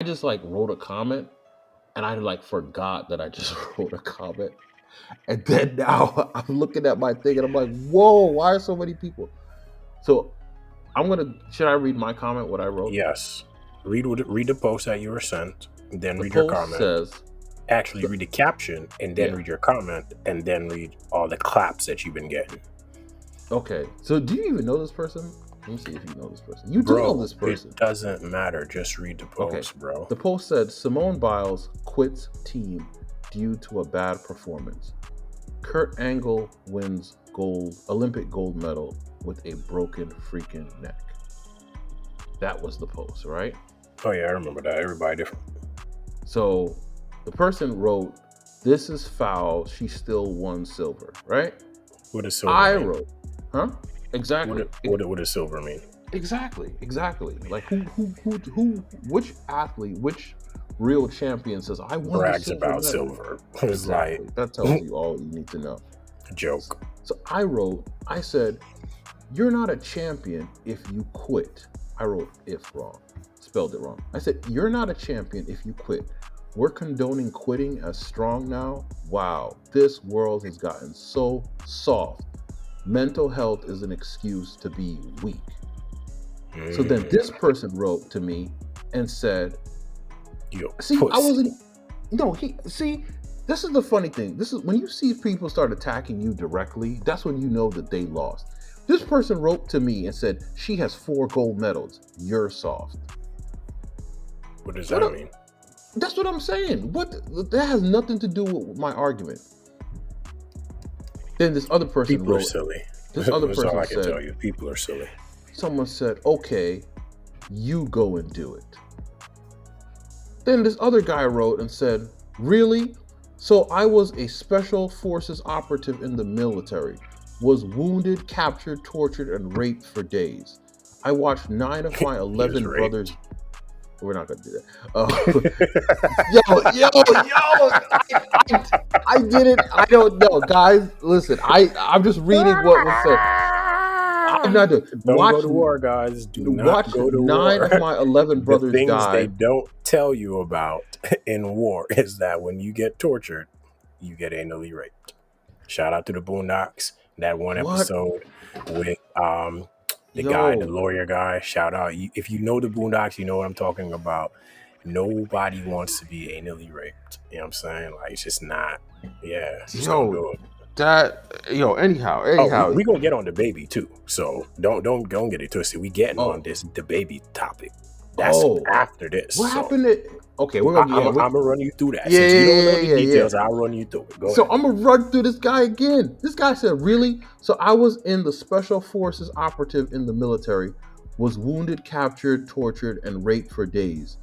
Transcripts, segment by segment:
I just like wrote a comment and I like forgot that I just wrote a comment. And then now I'm looking at my thing and I'm like, whoa, why are so many people? So should I read my comment, what I wrote? Yes. Read the post that you were sent, then The read your post comment. says, Actually, read the caption and then yeah. read your comment and then read all the claps that you've been getting. Okay. So do you even know this person? Let me see if you know this person. You do know Bro, this it person. doesn't matter. Just read the Okay. post, bro. The post said Simone Biles quits team due to a bad performance. Kurt Angle wins Olympic gold medal with a broken freaking neck. That was the post, right? Oh yeah, I remember that. Everybody different. So the person wrote, "This is foul. She still won silver," right? What does silver I mean? wrote, huh? Exactly. What does silver mean? Exactly. Like which athlete, which real champion says I won the Brags silver about medal? silver. It's like Exactly. That tells you all you need to know. a joke. So I said, you're not a champion if you quit. I wrote if wrong, spelled it wrong. I said, you're not a champion if you quit. We're condoning quitting as strong now. Wow, this world has gotten so soft. Mental health is an excuse to be weak. So then this person wrote to me and said, You see, I pussy. wasn't, no, this is the funny thing. This is when you see people start attacking you directly, that's when you know that they lost. This person wrote to me and said, she has 4 gold medals. You're soft. What does What that a, mean? that's what I'm saying. That has nothing to do with my argument. Then this other person People are wrote, silly. this other That's all person I can said, tell you. People are silly. someone said, okay, you go and do it. Then this other guy wrote and said, really? So I was a special forces operative in the military, was wounded, captured, tortured, and raped for days. I watched 9 of my He was 11 brothers. raped. We're not gonna do that. I did it. I don't know, guys. Listen, I'm just reading what was said. I'm not doing. Don't go to war, guys. Do not Watch go to 9 war. of my 11 The brothers things they die. don't tell you about in war is that when you get tortured, you get anally raped. Shout out to the Boondocks. That one What? episode with the guy, the Yo, lawyer guy. Shout out. If you know the Boondocks, you know what I'm talking about. Nobody wants to be anally raped. You know what I'm saying? Like it's just not. Yeah, just don't yo, do it. anyhow, Oh, we gonna get on the baby too. So don't get it twisted. We getting on oh, this the baby topic. That's oh, after this. what So happened to, okay, we're gonna, I'm gonna run you through that. yeah, Since yeah, you don't know yeah, the yeah, yeah. details, I'll run you through it. Go So ahead. I'm gonna run through this guy again. This guy said, really? So I was in the special forces operative in the military, was wounded, captured, tortured, and raped for days.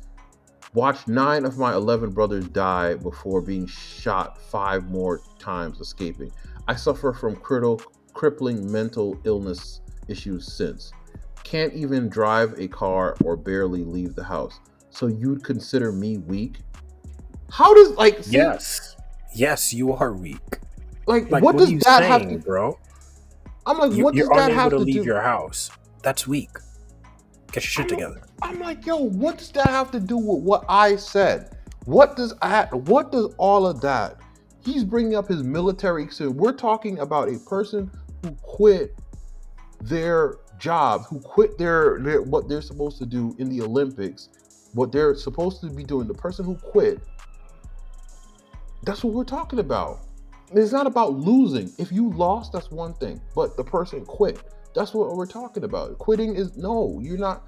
Watched 9 of my 11 brothers die before being shot 5 more times, escaping. I suffer from crippling mental illness issues since. Can't even drive a car or barely leave the house. So you'd consider me weak? How does, like, see, Yes. Yes, you are weak. like, Like, what what are does you that have to, saying, bro? I'm like, what does You're that unable have to to leave do? your house. That's weak. Get your shit I'm, together. I'm like, yo, what does that have to do with what I said? What does all of that? He's bringing up his military. So we're talking about a person who quit their job, who quit their what they're supposed to do in the Olympics, what they're supposed to be doing. The person who quit, that's what we're talking about. It's not about losing. If you lost, that's one thing. But the person quit. That's what we're talking about. Quitting is, no, you're not.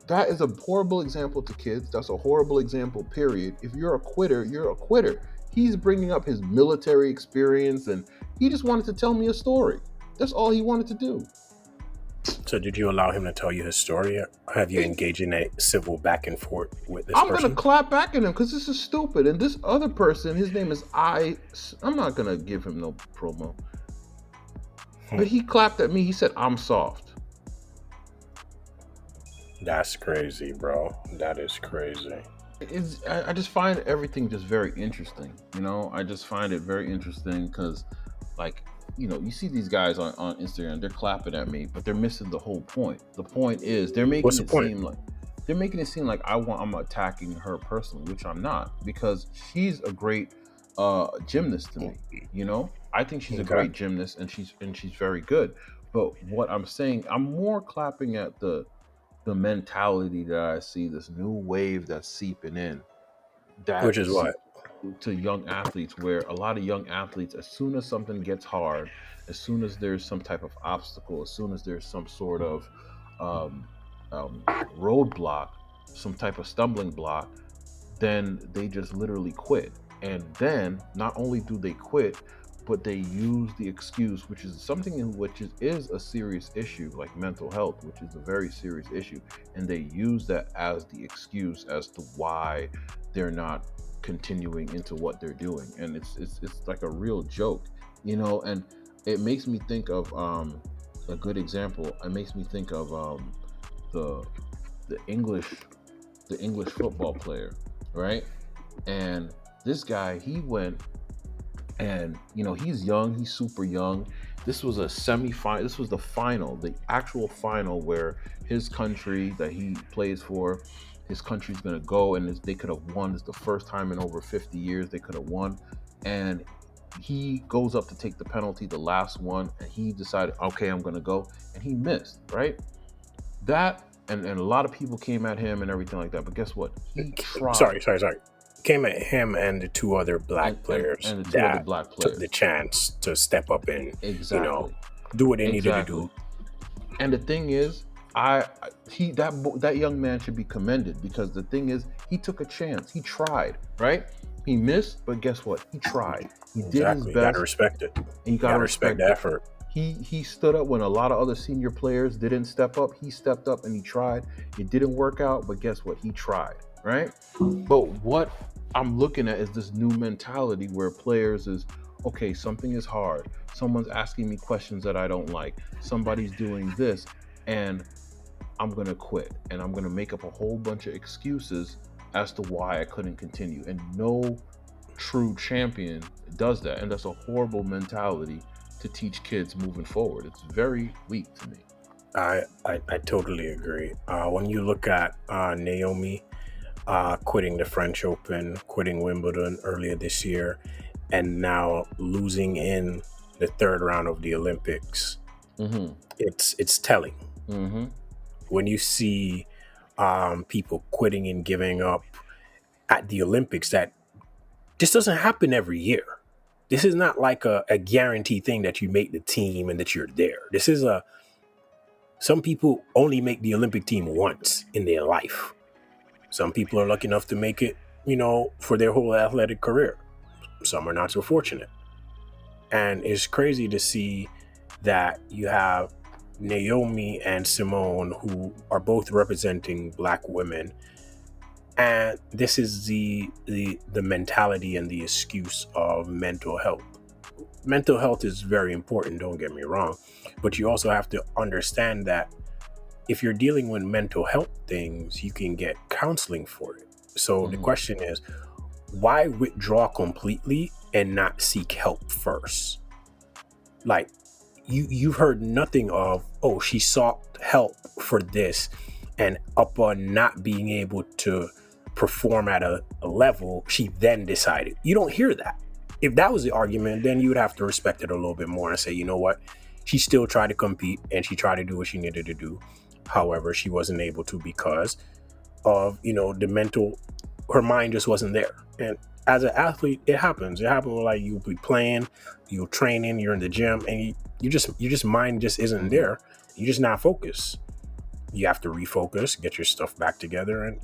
That is a horrible example to kids. That's a horrible example, period. If you're a quitter, you're a quitter. He's bringing up his military experience and he just wanted to tell me a story. That's all he wanted to do. So did you allow him to tell you his story? Or have you engaged in a civil back and forth with this I'm going to person? clap back at him because this is stupid. And this other person, his name is I'm not going to give him no promo. But he clapped at me. He said, I'm soft. That's crazy, bro. That is crazy. I just find everything just very interesting. I just find it very interesting because, like, you see these guys on Instagram, they're clapping at me, but they're missing the whole point. The point is they're What's making the it point? seem like they're making it seem like I'm attacking her personally, which I'm not, because she's a great gymnast to me. You know, I think she's a Okay. great gymnast, and she's very good. But what I'm saying, I'm more clapping at the mentality that I see, this new wave that's seeping in, Which that is what? to young athletes, where a lot of young athletes, as soon as something gets hard, as soon as there's some type of obstacle, as soon as there's some sort of um, roadblock, some type of stumbling block, then they just literally quit. And then not only do they quit, but they use the excuse, which is something in which is a serious issue, like mental health, which is a very serious issue. And they use that as the excuse as to why they're not continuing into what they're doing. And it's like a real joke, you know. And it makes me think of a good example. It makes me think of the the English the English football player, right? And this guy, he went, and he's young, he's super young. This was a semi-final. This was the final, the actual final, where his country that he plays for, his country's gonna go, and they could have won. It's the first time in over 50 years they could have won. And he goes up to take the penalty, the last one, and he decided, okay, I'm gonna go, and he missed, right? That, and a lot of people came at him and everything like that. But guess what? He Sorry, tried. sorry, sorry. Came at him and the two other and black and players and the two other that black took the players. chance to step up and, you know, Exactly. do what they needed to Exactly. do. And the thing is, he that young man should be commended, because the thing is, he took a chance. He tried, right? He missed, but guess what? He tried. He did his Exactly. You gotta best, respect it. and you You gotta gotta respect respect the it. effort. He stood up when a lot of other senior players didn't step up. He stepped up and he tried. It didn't work out, but guess what? He tried, right? But what I'm looking at is this new mentality where players is, okay, something is hard. Someone's asking me questions that I don't like. Somebody's doing this, and I'm going to quit. And I'm going to make up a whole bunch of excuses as to why I couldn't continue. And no true champion does that. And that's a horrible mentality to teach kids moving forward. It's very weak to me. I totally agree. When you look at Naomi quitting the French Open, quitting Wimbledon earlier this year, and now losing in the third round of the Olympics, Mm-hmm. it's telling. Mm-hmm. When you see people quitting and giving up at the Olympics, that this doesn't happen every year. This is not like a guaranteed thing that you make the team and that you're there. This is some people only make the Olympic team once in their life. Some people are lucky enough to make it, for their whole athletic career. Some are not so fortunate. And it's crazy to see that you have Naomi and Simone, who are both representing black women. And this is the mentality and the excuse of mental health. Mental health is very important, don't get me wrong. But you also have to understand that if you're dealing with mental health things, you can get counseling for it. So the Mm-hmm. question is, why withdraw completely and not seek help first? Like, you've heard nothing of, oh, she sought help for this, and upon not being able to perform at a level, she then decided. You don't hear that. If that was the argument, then you would have to respect it a little bit more and say, you know what, she still tried to compete and she tried to do what she needed to do. However, she wasn't able to because of, the mental, her mind just wasn't there. And as an athlete, it happens. It happens like you'll be playing, you're training, you're in the gym, and you just mind just isn't Mm-hmm. there. You're just not focused. You have to refocus, get your stuff back together, and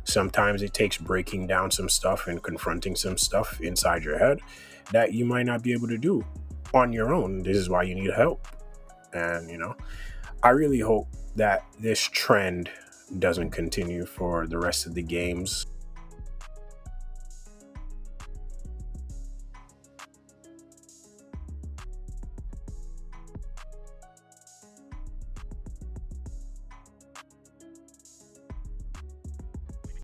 sometimes it takes breaking down some stuff and confronting some stuff inside your head that you might not be able to do on your own. This is why you need help. And I really hope that this trend doesn't continue for the rest of the games.